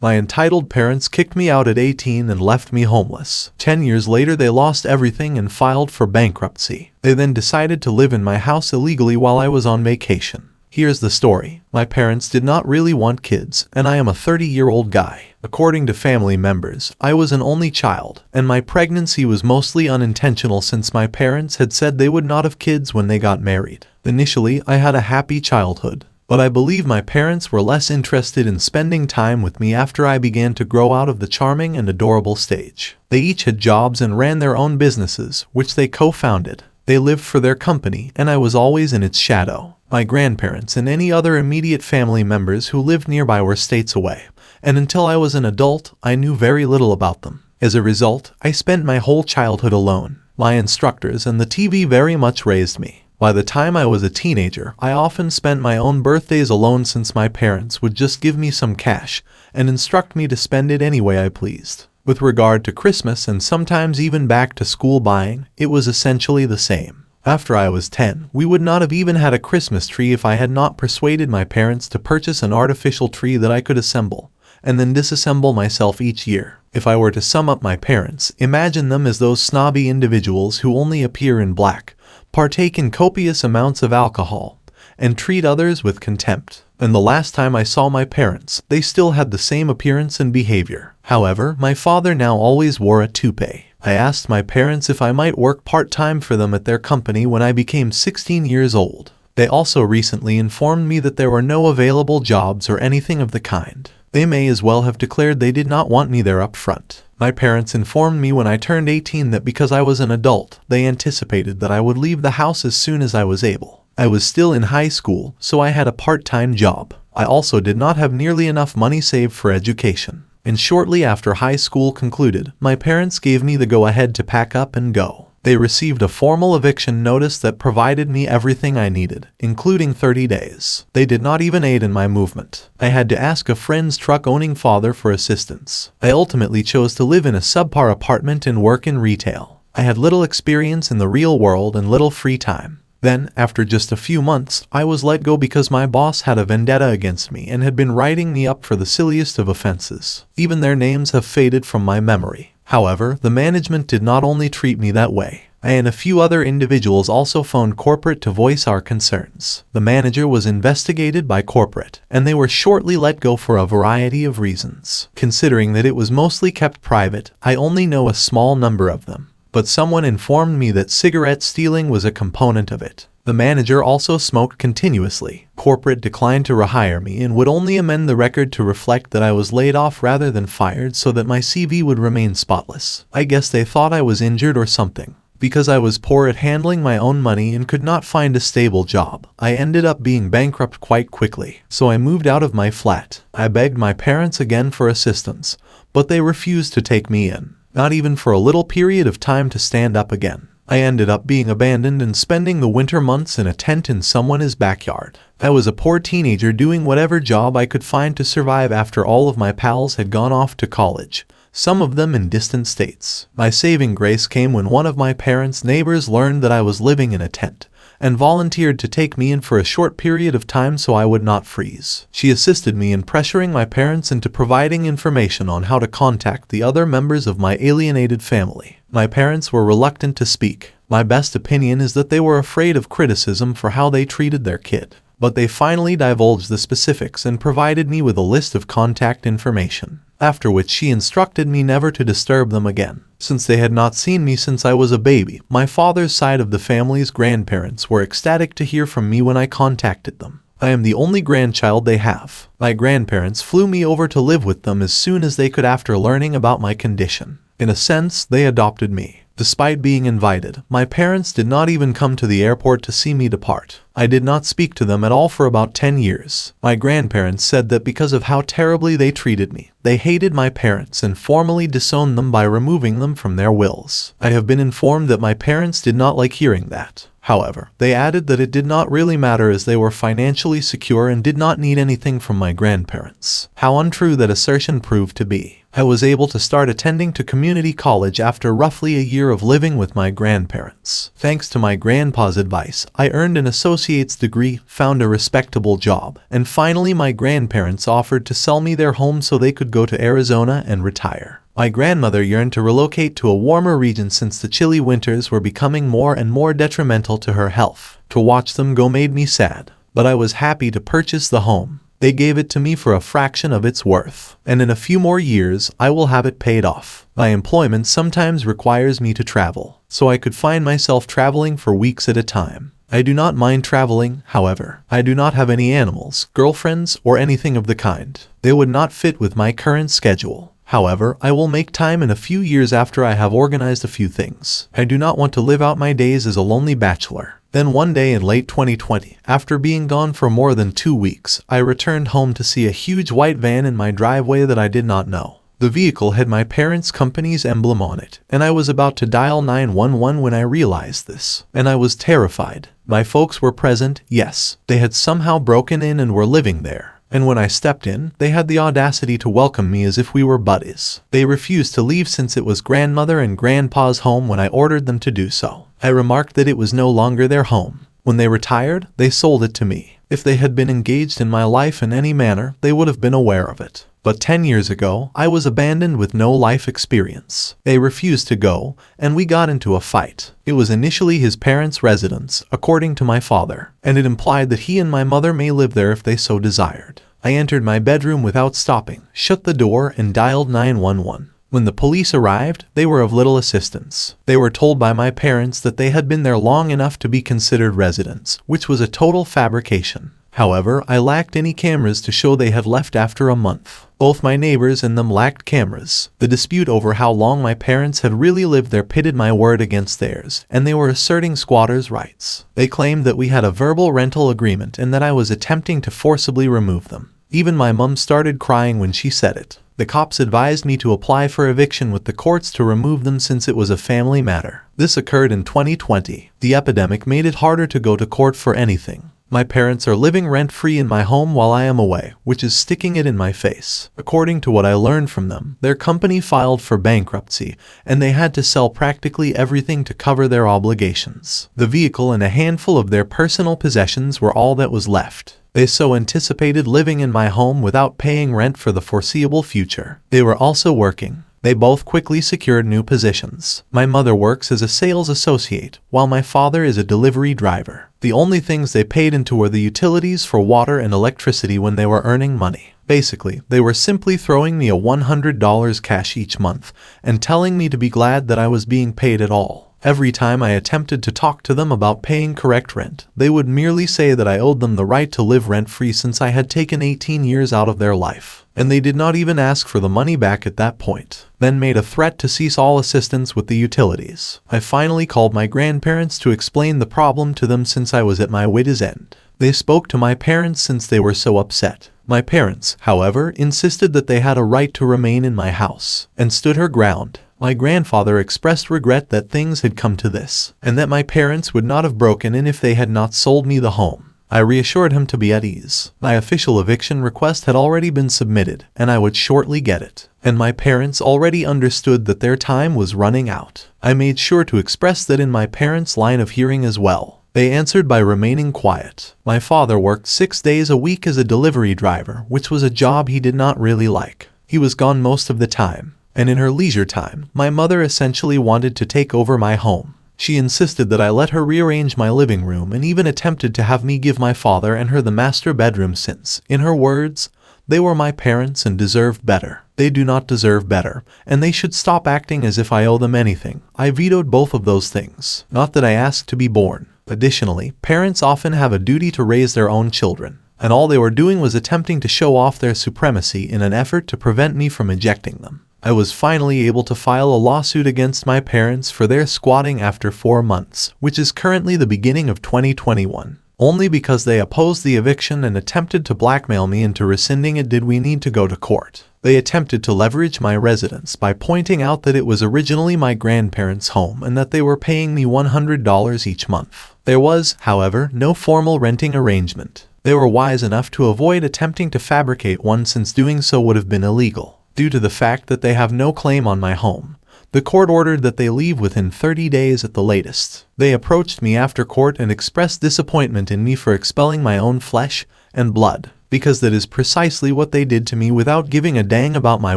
My entitled parents kicked me out at 18 and left me homeless. 10 years later, they lost everything and filed for bankruptcy. They then decided to live in my house illegally while I was on vacation. Here's the story. My parents did not really want kids, and I am a 30-year-old guy. According to family members, I was an only child, and my pregnancy was mostly unintentional since my parents had said they would not have kids when they got married. Initially, I had a happy childhood, but I believe my parents were less interested in spending time with me after I began to grow out of the charming and adorable stage. They each had jobs and ran their own businesses, which they co-founded. They lived for their company, and I was always in its shadow. My grandparents and any other immediate family members who lived nearby were states away, and until I was an adult, I knew very little about them. As a result, I spent my whole childhood alone. My instructors and the TV very much raised me. By the time I was a teenager, I often spent my own birthdays alone since my parents would just give me some cash and instruct me to spend it any way I pleased. With regard to Christmas and sometimes even back to school buying, it was essentially the same. After I was 10, we would not have even had a Christmas tree if I had not persuaded my parents to purchase an artificial tree that I could assemble, and then disassemble myself each year. If I were to sum up my parents, imagine them as those snobby individuals who only appear in black, partake in copious amounts of alcohol, and treat others with contempt. And the last time I saw my parents, they still had the same appearance and behavior. However, my father now always wore a toupee. I asked my parents if I might work part-time for them at their company when I became 16 years old. They also recently informed me that there were no available jobs or anything of the kind. They may as well have declared they did not want me there up front. My parents informed me when I turned 18 that because I was an adult, they anticipated that I would leave the house as soon as I was able. I was still in high school, so I had a part-time job. I also did not have nearly enough money saved for education. And shortly after high school concluded, my parents gave me the go-ahead to pack up and go. They received a formal eviction notice that provided me everything I needed, including 30 days. They did not even aid in my movement. I had to ask a friend's truck-owning father for assistance. I ultimately chose to live in a subpar apartment and work in retail. I had little experience in the real world and little free time. Then, after just a few months, I was let go because my boss had a vendetta against me and had been writing me up for the silliest of offenses. Even their names have faded from my memory. However, the management did not only treat me that way. I and a few other individuals also phoned corporate to voice our concerns. The manager was investigated by corporate, and they were shortly let go for a variety of reasons. Considering that it was mostly kept private, I only know a small number of them. But someone informed me that cigarette stealing was a component of it. The manager also smoked continuously. Corporate declined to rehire me and would only amend the record to reflect that I was laid off rather than fired so that my CV would remain spotless. I guess they thought I was injured or something. Because I was poor at handling my own money and could not find a stable job, I ended up being bankrupt quite quickly. So I moved out of my flat. I begged my parents again for assistance, but they refused to take me in. Not even for a little period of time to stand up again. I ended up being abandoned and spending the winter months in a tent in someone's backyard. I was a poor teenager doing whatever job I could find to survive after all of my pals had gone off to college, some of them in distant states. My saving grace came when one of my parents' neighbors learned that I was living in a tent and volunteered to take me in for a short period of time so I would not freeze. She assisted me in pressuring my parents into providing information on how to contact the other members of my alienated family. My parents were reluctant to speak. My best opinion is that they were afraid of criticism for how they treated their kid. But they finally divulged the specifics and provided me with a list of contact information, after which she instructed me never to disturb them again. Since they had not seen me since I was a baby, my father's side of the family's grandparents were ecstatic to hear from me when I contacted them. I am the only grandchild they have. My grandparents flew me over to live with them as soon as they could after learning about my condition. In a sense, they adopted me. Despite being invited, my parents did not even come to the airport to see me depart. I did not speak to them at all for about 10 years. My grandparents said that because of how terribly they treated me, they hated my parents and formally disowned them by removing them from their wills. I have been informed that my parents did not like hearing that. However, they added that it did not really matter as they were financially secure and did not need anything from my grandparents. How untrue that assertion proved to be. I was able to start attending to community college after roughly a year of living with my grandparents. Thanks to my grandpa's advice, I earned an associate's degree, found a respectable job, and finally my grandparents offered to sell me their home so they could go to Arizona and retire. My grandmother yearned to relocate to a warmer region since the chilly winters were becoming more and more detrimental to her health. To watch them go made me sad, but I was happy to purchase the home. They gave it to me for a fraction of its worth, and in a few more years, I will have it paid off. My employment sometimes requires me to travel, so I could find myself traveling for weeks at a time. I do not mind traveling, however. I do not have any animals, girlfriends, or anything of the kind. They would not fit with my current schedule. However, I will make time in a few years after I have organized a few things. I do not want to live out my days as a lonely bachelor. Then one day in late 2020, after being gone for more than 2 weeks, I returned home to see a huge white van in my driveway that I did not know. The vehicle had my parents' company's emblem on it, and I was about to dial 911 when I realized this, and I was terrified. My folks were present, yes. They had somehow broken in and were living there. And when I stepped in, they had the audacity to welcome me as if we were buddies. They refused to leave since it was grandmother and grandpa's home when I ordered them to do so. I remarked that it was no longer their home. When they retired, they sold it to me. If they had been engaged in my life in any manner, they would have been aware of it. But 10 years ago, I was abandoned with no life experience. They refused to go, and we got into a fight. It was initially his parents' residence, according to my father, and it implied that he and my mother may live there if they so desired. I entered my bedroom without stopping, shut the door, and dialed 911. When the police arrived, they were of little assistance. They were told by my parents that they had been there long enough to be considered residents, which was a total fabrication. However, I lacked any cameras to show they had left after a month. Both my neighbors and them lacked cameras. The dispute over how long my parents had really lived there pitted my word against theirs, and they were asserting squatters' rights. They claimed that we had a verbal rental agreement and that I was attempting to forcibly remove them. Even my mum started crying when she said it. The cops advised me to apply for eviction with the courts to remove them since it was a family matter. This occurred in 2020. The epidemic made it harder to go to court for anything. My parents are living rent-free in my home while I am away, which is sticking it in my face. According to what I learned from them, their company filed for bankruptcy, and they had to sell practically everything to cover their obligations. The vehicle and a handful of their personal possessions were all that was left. They so anticipated living in my home without paying rent for the foreseeable future. They were also working. They both quickly secured new positions. My mother works as a sales associate, while my father is a delivery driver. The only things they paid into were the utilities for water and electricity when they were earning money. Basically, they were simply throwing me a $100 cash each month and telling me to be glad that I was being paid at all. Every time I attempted to talk to them about paying correct rent, they would merely say that I owed them the right to live rent-free since I had taken 18 years out of their life. And they did not even ask for the money back at that point, then made a threat to cease all assistance with the utilities. I finally called my grandparents to explain the problem to them since I was at my wit's end. They spoke to my parents since they were so upset. My parents, however, insisted that they had a right to remain in my house, and stood her ground. My grandfather expressed regret that things had come to this, and that my parents would not have broken in if they had not sold me the home. I reassured him to be at ease. My official eviction request had already been submitted, and I would shortly get it. And my parents already understood that their time was running out. I made sure to express that in my parents' line of hearing as well. They answered by remaining quiet. My father worked 6 days a week as a delivery driver, which was a job he did not really like. He was gone most of the time. And in her leisure time, my mother essentially wanted to take over my home. She insisted that I let her rearrange my living room and even attempted to have me give my father and her the master bedroom since, in her words, they were my parents and deserved better. They do not deserve better, and they should stop acting as if I owe them anything. I vetoed both of those things. Not that I asked to be born. Additionally, parents often have a duty to raise their own children, and all they were doing was attempting to show off their supremacy in an effort to prevent me from ejecting them. I was finally able to file a lawsuit against my parents for their squatting after 4 months, which is currently the beginning of 2021. Only because they opposed the eviction and attempted to blackmail me into rescinding it did we need to go to court. They attempted to leverage my residence by pointing out that it was originally my grandparents' home and that they were paying me $100 each month. There was, however, no formal renting arrangement. They were wise enough to avoid attempting to fabricate one since doing so would have been illegal. Due to the fact that they have no claim on my home, the court ordered that they leave within 30 days at the latest. They approached me after court and expressed disappointment in me for expelling my own flesh and blood, because that is precisely what they did to me without giving a dang about my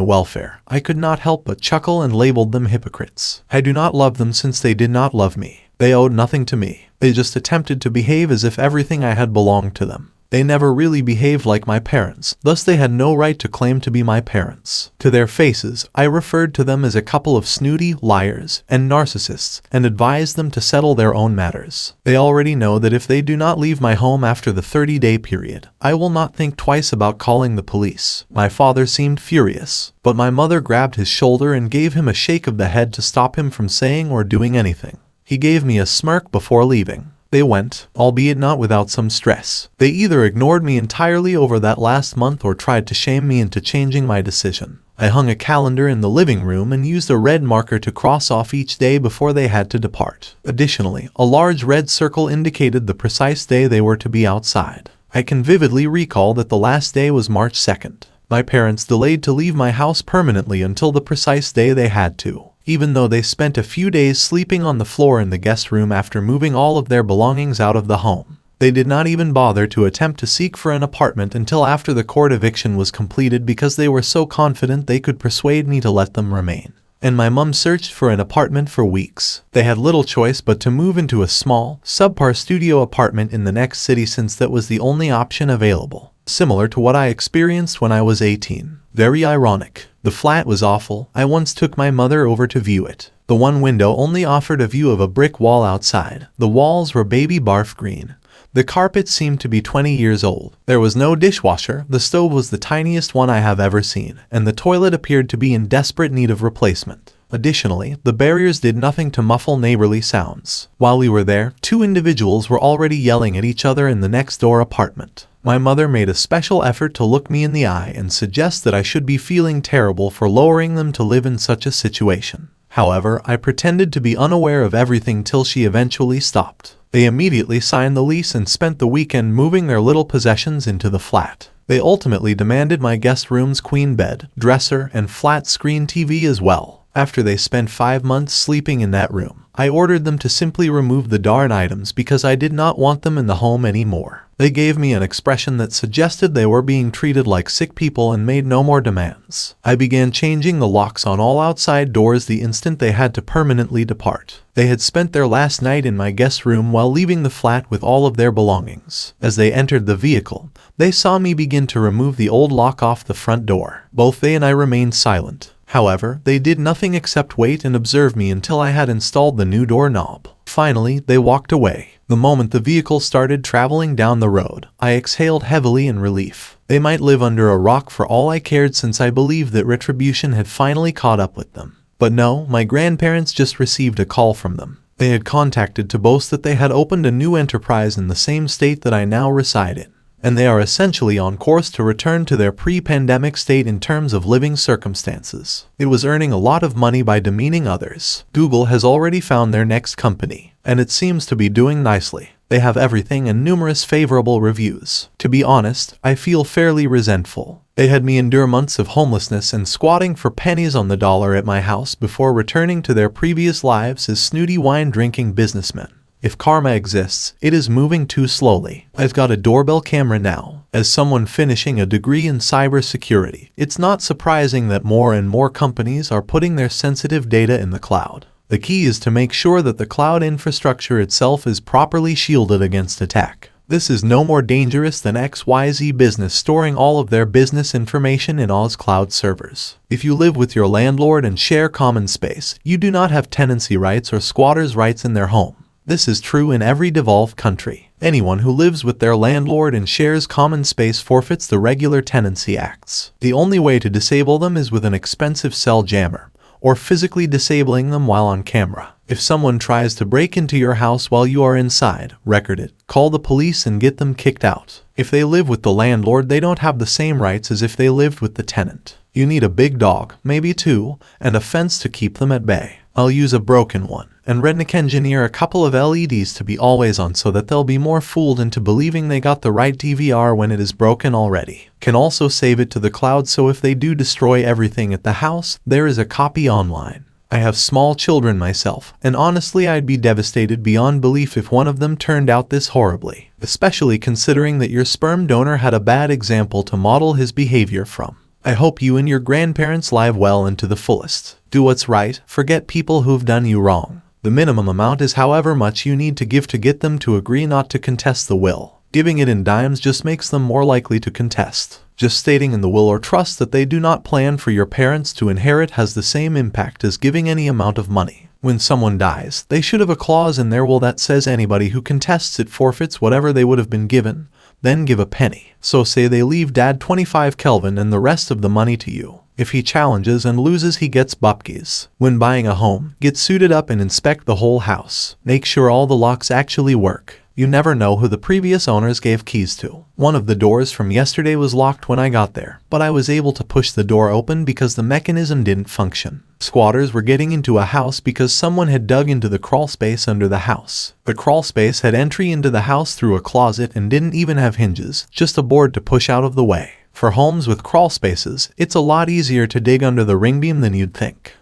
welfare. I could not help but chuckle and labeled them hypocrites. I do not love them since they did not love me. They owed nothing to me. They just attempted to behave as if everything I had belonged to them. They never really behaved like my parents, thus they had no right to claim to be my parents. To their faces, I referred to them as a couple of snooty liars and narcissists and advised them to settle their own matters. They already know that if they do not leave my home after the 30-day period, I will not think twice about calling the police. My father seemed furious, but my mother grabbed his shoulder and gave him a shake of the head to stop him from saying or doing anything. He gave me a smirk before leaving. They went, albeit not without some stress. They either ignored me entirely over that last month or tried to shame me into changing my decision. I hung a calendar in the living room and used a red marker to cross off each day before they had to depart. Additionally, a large red circle indicated the precise day they were to be outside. I can vividly recall that the last day was March 2nd. My parents delayed to leave my house permanently until the precise day they had to, even though they spent a few days sleeping on the floor in the guest room after moving all of their belongings out of the home. They did not even bother to attempt to seek for an apartment until after the court eviction was completed because they were so confident they could persuade me to let them remain. And my mom searched for an apartment for weeks. They had little choice but to move into a small, subpar studio apartment in the next city since that was the only option available. Similar to what I experienced when I was 18. Very ironic. The flat was awful. I once took my mother over to view it. The one window only offered a view of a brick wall outside. The walls were baby barf green. The carpet seemed to be 20 years old. There was no dishwasher, the stove was the tiniest one I have ever seen, and the toilet appeared to be in desperate need of replacement. Additionally, the barriers did nothing to muffle neighborly sounds. While we were there, two individuals were already yelling at each other in the next door apartment. My mother made a special effort to look me in the eye and suggest that I should be feeling terrible for lowering them to live in such a situation. However, I pretended to be unaware of everything till she eventually stopped. They immediately signed the lease and spent the weekend moving their little possessions into the flat. They ultimately demanded my guest room's queen bed, dresser, and flat-screen TV as well. After they spent 5 months sleeping in that room, I ordered them to simply remove the darn items because I did not want them in the home anymore. They gave me an expression that suggested they were being treated like sick people and made no more demands. I began changing the locks on all outside doors the instant they had to permanently depart. They had spent their last night in my guest room while leaving the flat with all of their belongings. As they entered the vehicle, they saw me begin to remove the old lock off the front door. Both they and I remained silent. However, they did nothing except wait and observe me until I had installed the new doorknob. Finally, they walked away. The moment the vehicle started traveling down the road, I exhaled heavily in relief. They might live under a rock for all I cared since I believed that retribution had finally caught up with them. But no, my grandparents just received a call from them. They had contacted to boast that they had opened a new enterprise in the same state that I now reside in, and they are essentially on course to return to their pre-pandemic state in terms of living circumstances. It was earning a lot of money by demeaning others. Google has already found their next company, and it seems to be doing nicely. They have everything and numerous favorable reviews. To be honest, I feel fairly resentful. They had me endure months of homelessness and squatting for pennies on the dollar at my house before returning to their previous lives as snooty wine-drinking businessmen. If karma exists, it is moving too slowly. I've got a doorbell camera now. As someone finishing a degree in cybersecurity, it's not surprising that more and more companies are putting their sensitive data in the cloud. The key is to make sure that the cloud infrastructure itself is properly shielded against attack. This is no more dangerous than XYZ business storing all of their business information in Oz cloud servers. If you live with your landlord and share common space, you do not have tenancy rights or squatters' rights in their home. This is true in every devolved country. Anyone who lives with their landlord and shares common space forfeits the regular tenancy acts. The only way to disable them is with an expensive cell jammer, or physically disabling them while on camera. If someone tries to break into your house while you are inside, record it, call the police and get them kicked out. If they live with the landlord, they don't have the same rights as if they lived with the tenant. You need a big dog, maybe two, and a fence to keep them at bay. I'll use a broken one, and redneck engineer a couple of LEDs to be always on so that they'll be more fooled into believing they got the right DVR when it is broken already. Can also save it to the cloud so if they do destroy everything at the house, there is a copy online. I have small children myself, and honestly I'd be devastated beyond belief if one of them turned out this horribly, especially considering that your sperm donor had a bad example to model his behavior from. I hope you and your grandparents live well and to the fullest. Do what's right, forget people who've done you wrong. The minimum amount is however much you need to give to get them to agree not to contest the will. Giving it in dimes just makes them more likely to contest. Just stating in the will or trust that they do not plan for your parents to inherit has the same impact as giving any amount of money. When someone dies, they should have a clause in their will that says anybody who contests it forfeits whatever they would have been given, then give a penny. So say they leave dad 25 Kelvin and the rest of the money to you. If he challenges and loses, he gets bupkis. When buying a home, get suited up and inspect the whole house. Make sure all the locks actually work. You never know who the previous owners gave keys to. One of the doors from yesterday was locked when I got there, but I was able to push the door open because the mechanism didn't function. Squatters were getting into a house because someone had dug into the crawl space under the house. The crawl space had entry into the house through a closet and didn't even have hinges, just a board to push out of the way. For homes with crawl spaces, it's a lot easier to dig under the ring beam than you'd think.